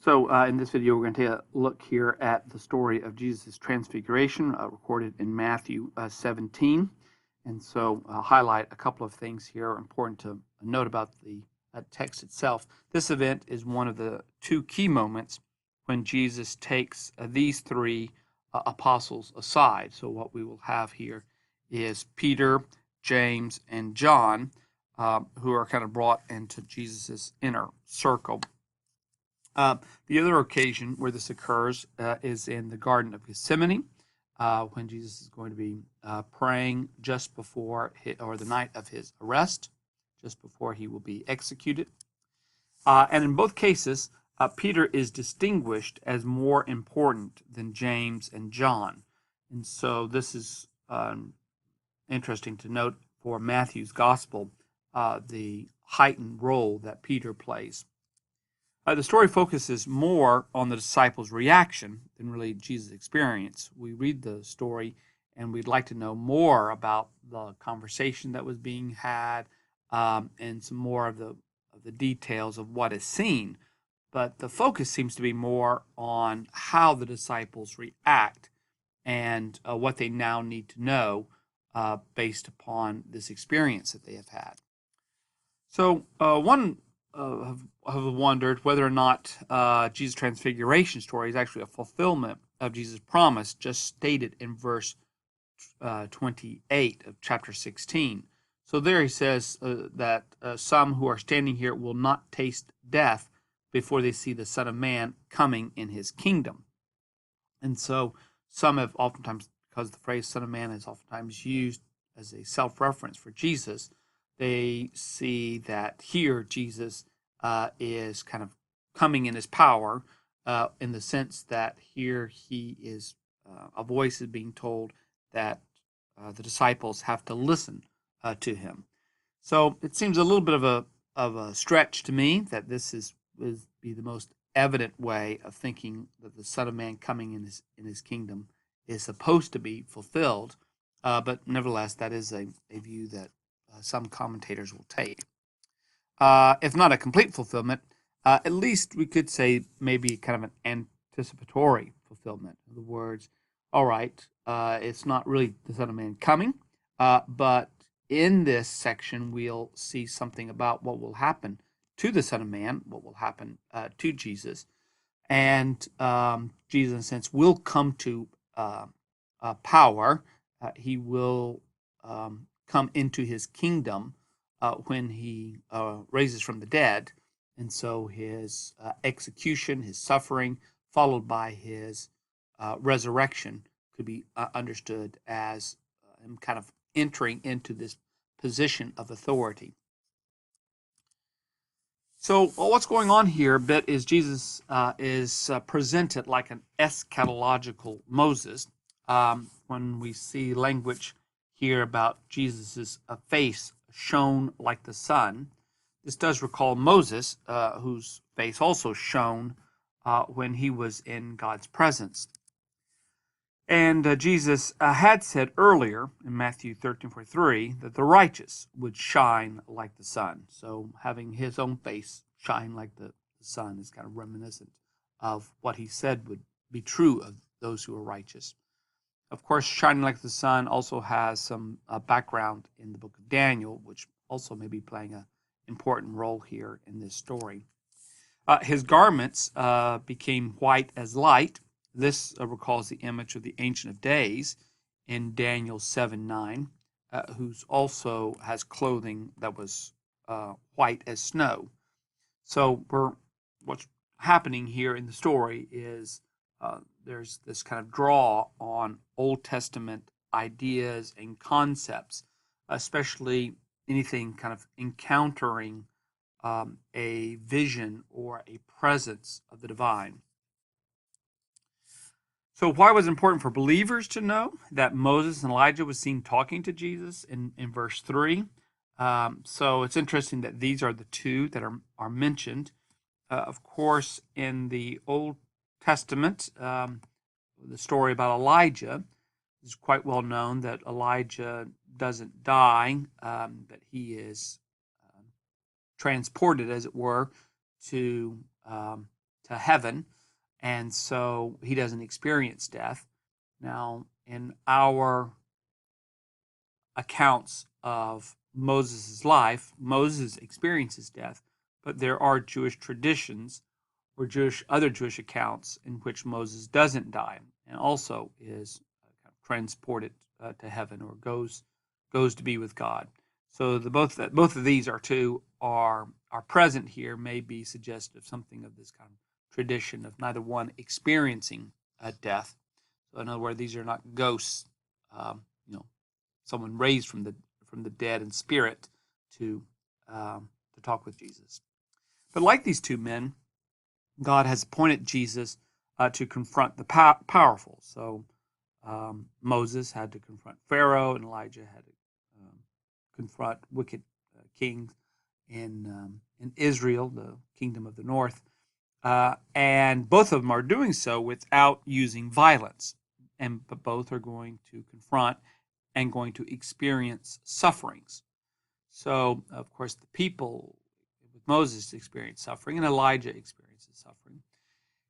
In this video, we're going to take a look here at the story of Jesus' transfiguration, recorded in Matthew 17. And so I'll highlight a couple of things here important to note about the text itself. This event is one of the two key moments when Jesus takes these three apostles aside. So what we will have here is Peter, James, and John, who are kind of brought into Jesus' inner circle. The other occasion where this occurs is in the Garden of Gethsemane, when Jesus is going to be praying just before or the night of his arrest, just before he will be executed. And in both cases, Peter is distinguished as more important than James and John. And so this is interesting to note for Matthew's gospel, the heightened role that Peter plays. The story focuses more on the disciples' reaction than really Jesus' experience. We read the story and we'd like to know more about the conversation that was being had, and some more of the details of what is seen. But the focus seems to be more on how the disciples react and what they now need to know based upon this experience that they have had. So one have wondered whether or not Jesus' transfiguration story is actually a fulfillment of Jesus' promise just stated in verse 28 of chapter 16. So there he says that some who are standing here will not taste death before they see the Son of Man coming in his kingdom. And so some have oftentimes, because the phrase Son of Man is oftentimes used as a self-reference for Jesus, they see that here Jesus is kind of coming in his power, in the sense that here he is, a voice is being told that the disciples have to listen to him. So it seems a little bit of a stretch to me that this would be the most evident way of thinking that the Son of Man coming in his kingdom is supposed to be fulfilled. But nevertheless, that is a view that some commentators will take. If not a complete fulfillment, at least we could say maybe kind of an anticipatory fulfillment. In other words, all right, it's not really the Son of Man coming, but in this section we'll see something about what will happen to the Son of Man, what will happen to Jesus, and Jesus, in a sense, will come to power. He will come into his kingdom when he raises from the dead. And so his execution, his suffering, followed by his resurrection, could be understood as him kind of entering into this position of authority. So what's going on here a bit is Jesus is presented like an eschatological Moses. When we see language here about Jesus' face shone like the sun, this does recall Moses, whose face also shone when he was in God's presence. And Jesus had said earlier in Matthew 13:43 that the righteous would shine like the sun. So having his own face shine like the sun is kind of reminiscent of what he said would be true of those who are righteous. Of course, shining like the sun also has some background in the book of Daniel, which also may be playing an important role here in this story. His garments became white as light. This recalls the image of the Ancient of Days in Daniel 7:9, who also has clothing that was white as snow. So what's happening here in the story is there's this kind of draw on Old Testament ideas and concepts, especially anything kind of encountering a vision or a presence of the divine. So why was it important for believers to know that Moses and Elijah was seen talking to Jesus in verse 3? So it's interesting that these are the two that are mentioned. Of course, in the Old Testament, the story about Elijah is quite well known, that Elijah doesn't die, that he is transported, as it were, to to heaven, and so he doesn't experience death. Now, in our accounts of Moses' life, Moses experiences death, but there are Jewish traditions or other Jewish accounts in which Moses doesn't die and also is transported to heaven or goes to be with God. So both of these are present here, may be suggestive of something of this kind of tradition of neither one experiencing death. So in other words, these are not ghosts, someone raised from the dead in spirit to talk with Jesus. But like these two men, God has appointed Jesus to confront the powerful. So Moses had to confront Pharaoh, and Elijah had to confront wicked kings in Israel, the kingdom of the north. And both of them are doing so without using violence. But both are going to confront and going to experience sufferings. So, of course, the people with Moses experience suffering, and Elijah experiences suffering.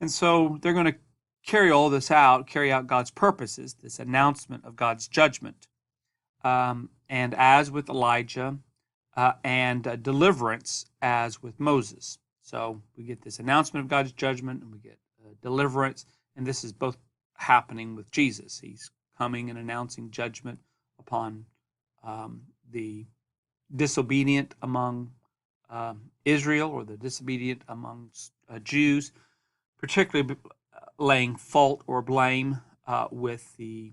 And so they're going to carry out God's purposes, this announcement of God's judgment. And as with Elijah, and deliverance as with Moses. So we get this announcement of God's judgment, and we get deliverance, and this is both happening with Jesus. He's coming and announcing judgment upon the disobedient among Israel, or the disobedient among Jews, particularly laying fault or blame with the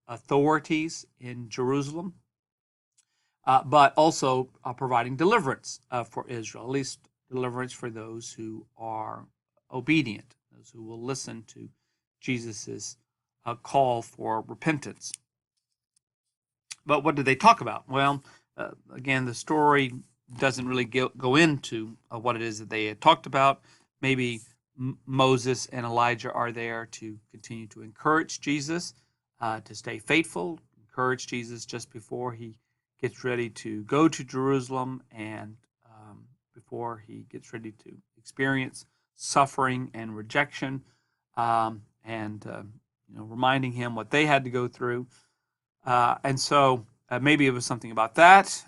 authorities in Jerusalem, but also providing deliverance for Israel, at least deliverance for those who are obedient, those who will listen to Jesus' call for repentance. But what did they talk about? Well, again, the story doesn't really go into what it is that they had talked about. Maybe Moses and Elijah are there to continue to encourage Jesus to stay faithful, encourage Jesus just before he gets ready to go to Jerusalem, and before he gets ready to experience suffering and rejection, and reminding him what they had to go through. And so maybe it was something about that.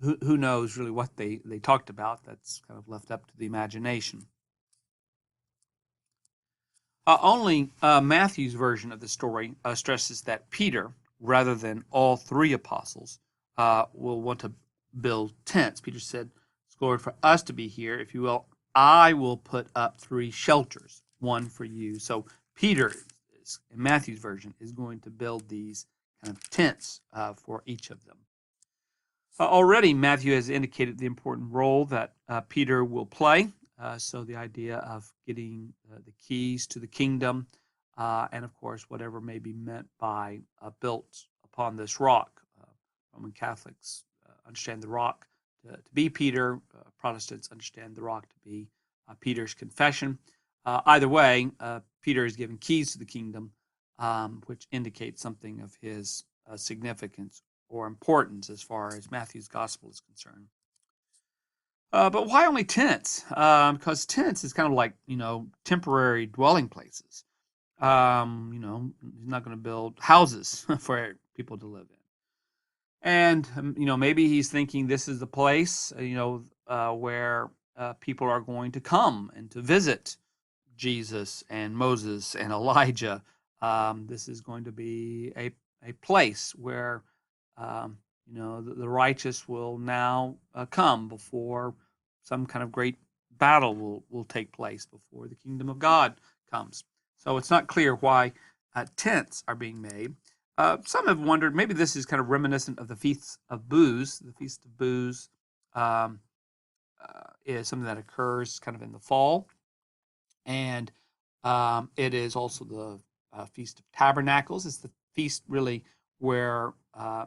Who knows really what they talked about? That's kind of left up to the imagination. Only Matthew's version of the story stresses that Peter, rather than all three apostles, will want to build tents. Peter said, "It's glory for us to be here. If you will, I will put up 3 shelters, one for you." So Peter, in Matthew's version, is going to build these kind of tents for each of them. Already, Matthew has indicated the important role that Peter will play. So the idea of getting the keys to the kingdom, and of course, whatever may be meant by built upon this rock. Roman Catholics understand the rock to be Peter. Protestants understand the rock to be Peter's confession. Either way, Peter is given keys to the kingdom, which indicates something of his significance or importance as far as Matthew's gospel is concerned. But why only tents? Because tents is kind of like, temporary dwelling places. He's not going to build houses for people to live in. And, maybe he's thinking this is the place, where people are going to come and to visit Jesus and Moses and Elijah. This is going to be a place where, the righteous will now come before some kind of great battle will take place, before the kingdom of God comes. So it's not clear why tents are being made. Some have wondered, maybe this is kind of reminiscent of the Feast of Booths. The Feast of Booths is something that occurs kind of in the fall. And it is also the Feast of Tabernacles. It's the feast really where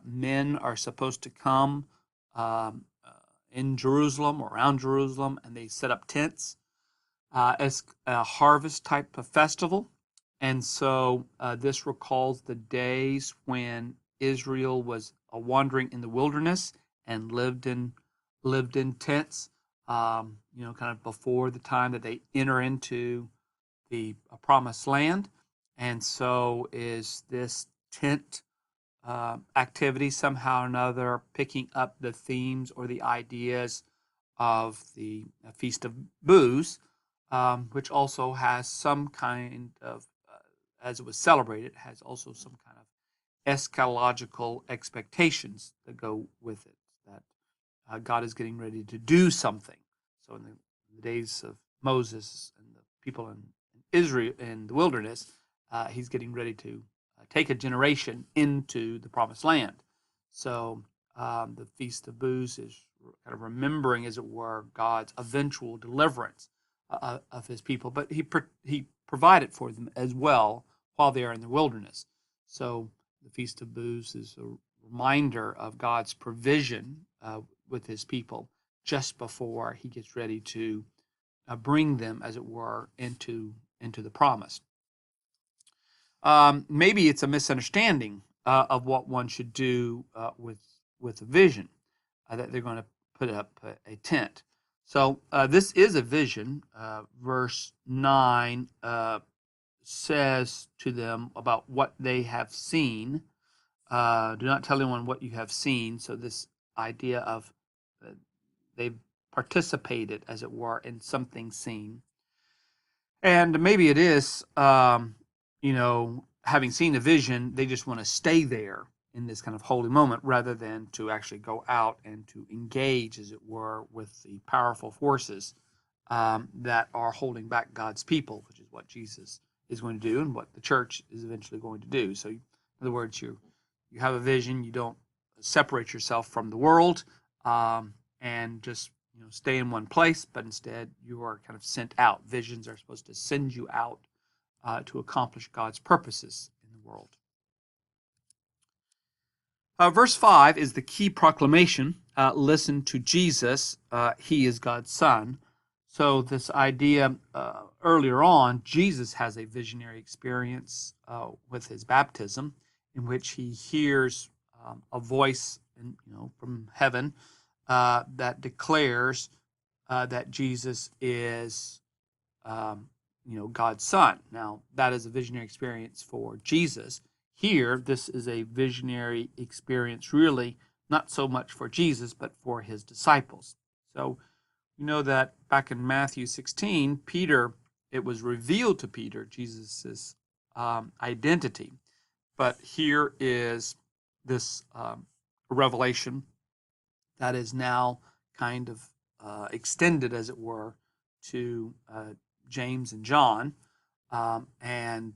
men are supposed to come in Jerusalem or around Jerusalem, and they set up tents. It's a harvest type of festival. And so this recalls the days when Israel was wandering in the wilderness and lived in tents kind of before the time that they enter into the promised land. And so is this tent activity somehow or another picking up the themes or the ideas of the Feast of Booths, which also has some kind of, as it was celebrated, has also some kind of eschatological expectations that go with it, that God is getting ready to do something. So in the days of Moses and the people in Israel in the wilderness, he's getting ready to take a generation into the promised land. So the Feast of Booths is kind of remembering, as it were, God's eventual deliverance of his people, but he provided for them as well while they are in the wilderness. So the Feast of Booths is a reminder of God's provision with his people just before he gets ready to bring them, as it were, into the promise. Maybe it's a misunderstanding of what one should do with a vision, that they're going to put up a tent. So this is a vision. Verse 9 says to them about what they have seen. Do not tell anyone what you have seen. So this idea of they've participated, as it were, in something seen. And maybe it is, having seen a vision, they just want to stay there in this kind of holy moment rather than to actually go out and to engage, as it were, with the powerful forces that are holding back God's people, which is what Jesus is going to do and what the church is eventually going to do. So, in other words, you have a vision, you don't separate yourself from the world and just stay in one place, but instead you are kind of sent out. Visions are supposed to send you out to accomplish God's purposes in the world. Verse 5 is the key proclamation. Listen to Jesus. He is God's Son. So this idea earlier on, Jesus has a visionary experience with his baptism, in which he hears a voice from heaven that declares that Jesus is God's Son. Now, that is a visionary experience for Jesus. Here, this is a visionary experience, really not so much for Jesus, but for his disciples. So we know that back in Matthew 16, it was revealed to Peter Jesus' identity. But here is this revelation that is now kind of extended, as it were, to James and John. And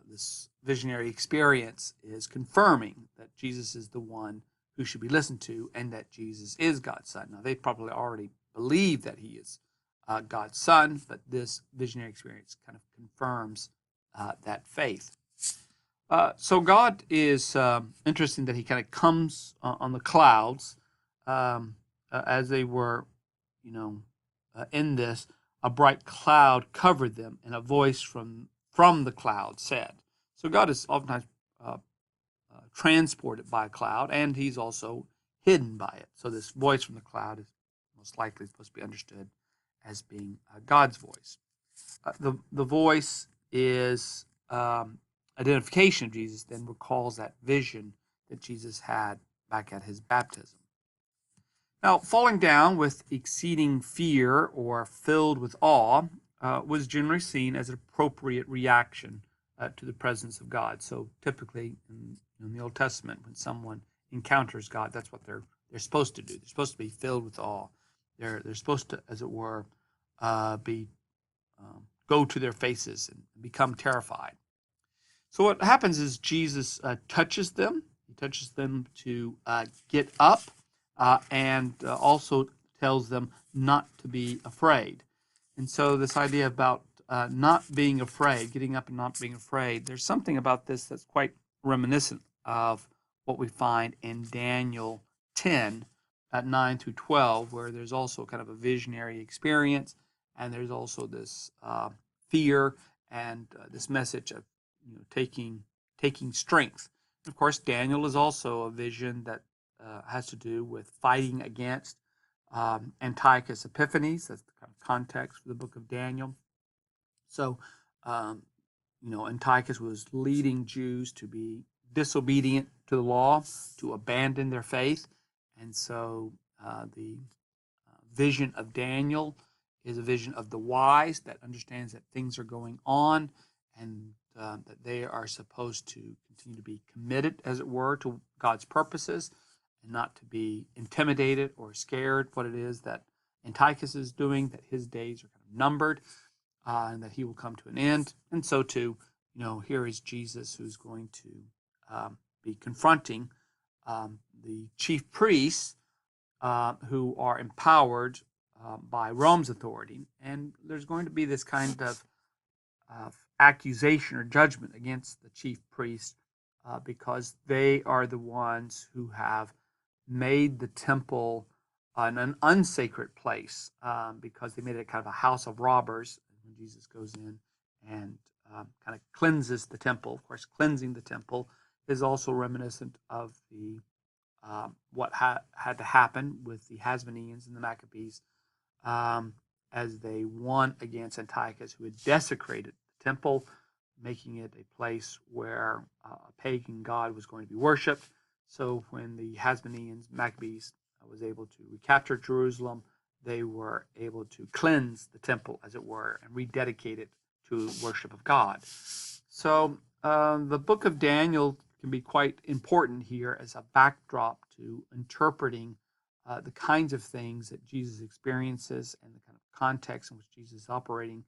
this visionary experience is confirming that Jesus is the one who should be listened to and that Jesus is God's Son. Now, they probably already believe that he is God's Son, but this visionary experience kind of confirms that faith. So God is interesting that he kind of comes on the clouds as they were, in this. A bright cloud covered them, and a voice from the cloud said. So God is oftentimes transported by a cloud, and he's also hidden by it. So this voice from the cloud is most likely supposed to be understood as being God's voice. The voice is identification of Jesus, then recalls that vision that Jesus had back at his baptism. Now, falling down with exceeding fear or filled with awe was generally seen as an appropriate reaction to the presence of God. So typically in the Old Testament, when someone encounters God, that's what they're supposed to do. They're supposed to be filled with awe. They're supposed to, as it were, go to their faces and become terrified. So what happens is Jesus touches them. He touches them to get up and also tells them not to be afraid. And so this idea about not being afraid, getting up and not being afraid, there's something about this that's quite reminiscent of what we find in Daniel 10 at 9 through 12, where there's also kind of a visionary experience, and there's also this fear and this message of taking strength. Of course, Daniel is also a vision that has to do with fighting against Antiochus Epiphanes. That's the kind of context for the book of Daniel. So, um, Antiochus was leading Jews to be disobedient to the law, to abandon their faith. And so the vision of Daniel is a vision of the wise that understands that things are going on and that they are supposed to continue to be committed, as it were, to God's purposes and not to be intimidated or scared what it is that Antiochus is doing, that his days are kind of numbered, and that he will come to an end. And so too, here is Jesus who's going to be confronting the chief priests who are empowered by Rome's authority. And there's going to be this kind of accusation or judgment against the chief priests because they are the ones who have made the temple an unsacred place because they made it kind of a house of robbers. When Jesus goes in and kind of cleanses the temple, of course, cleansing the temple is also reminiscent of the what had to happen with the Hasmoneans and the Maccabees as they won against Antiochus, who had desecrated the temple, making it a place where a pagan god was going to be worshipped. So when the Hasmoneans, Maccabees, was able to recapture Jerusalem, they were able to cleanse the temple, as it were, and rededicate it to worship of God. So the book of Daniel can be quite important here as a backdrop to interpreting the kinds of things that Jesus experiences and the kind of context in which Jesus is operating,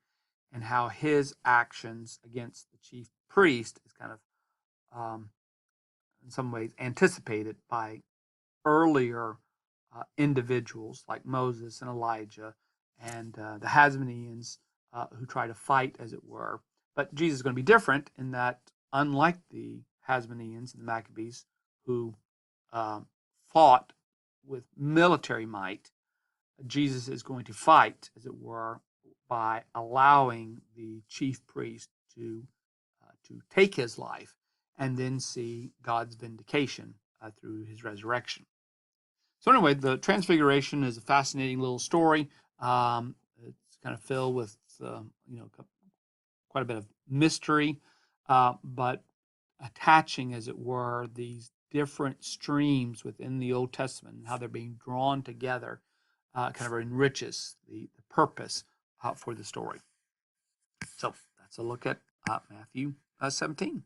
and how his actions against the chief priest is kind of, in some ways, anticipated by earlier individuals like Moses and Elijah and the Hasmoneans who try to fight, as it were. But Jesus is going to be different in that, unlike the Hasmoneans and the Maccabees, who fought with military might, Jesus is going to fight, as it were, by allowing the chief priest to take his life and then see God's vindication through his resurrection. So anyway, the Transfiguration is a fascinating little story. It's kind of filled with quite a bit of mystery, but attaching, as it were, these different streams within the Old Testament and how they're being drawn together kind of enriches the purpose for the story. So that's a look at Matthew 17.